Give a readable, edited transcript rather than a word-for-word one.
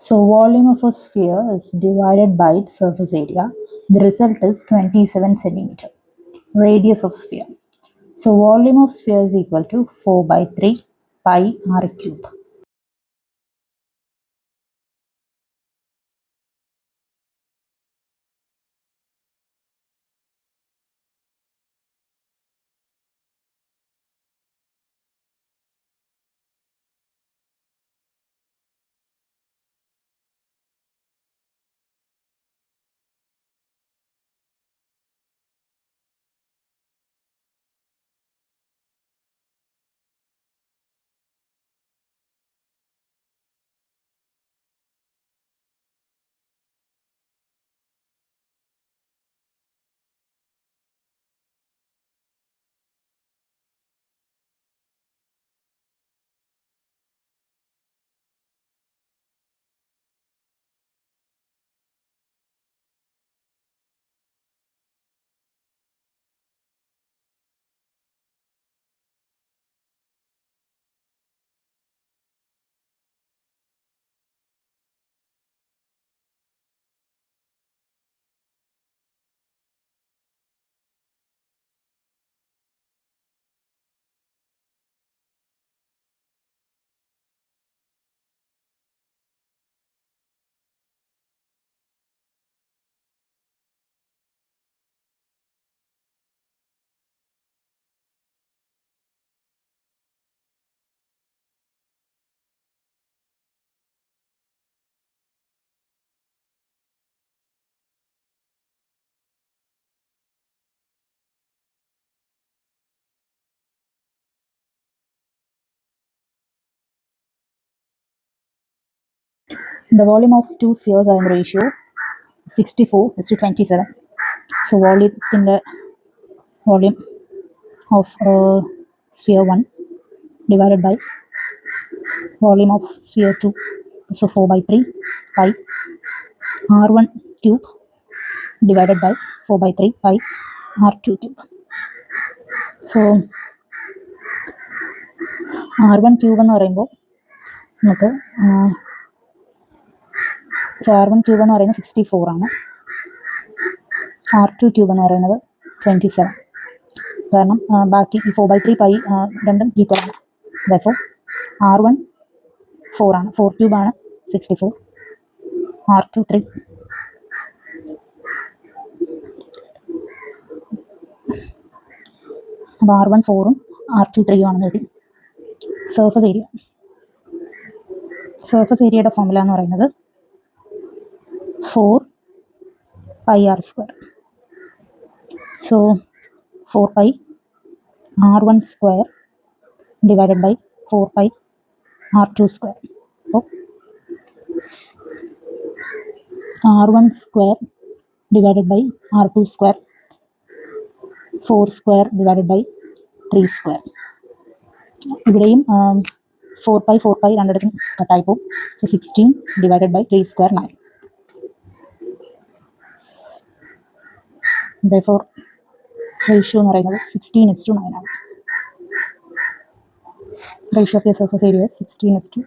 So volume of a sphere is divided by its surface area. The result is 27 centimeter. Radius of sphere. So volume of sphere is equal to 4 by 3 pi r cube. The volume of two spheres are in the ratio 64 is to 27. So volume of sphere 1 divided by volume of sphere 2. So 4 by 3 pi r1 cube divided by 4 by 3 pi r2 cube. So r1 cube എന്ന് പറയുമ്പോൾ നമുക്ക് r1 cube എന്ന് പറയുന്നത് 64 ആണ്. r2 cube എന്ന് പറയുന്നത് 27. കാരണം ബാക്കി ഈ 4 by 3 പൈ രണ്ടും ഈക്വൽ ആണ്. ദെർഫോർ r1 4 ആണ്, 4 ക്യൂബ് ആണ് 64, r2 3. അപ്പോൾ r1 4ഉം r2 3ഉം ആണെന്ന് കിട്ടി. സർഫസ് ഏരിയയുടെ ഫോർമുല എന്ന് പറയുന്നത് 4 pi r square. So 4 pi r1 square divided by 4 pi r2 square. അപ്പോൾ r1 square divided by r2 square, 4 square divided by 3 square. ഇവിടെയും 4 pi രണ്ടിടത്തും കട്ടായി പോകും. So 16 divided by 3 square 9. Therefore ratio എന്ന് പറയുന്നത് 16:9 ആണ്. Ratio of the surface area is 16:9.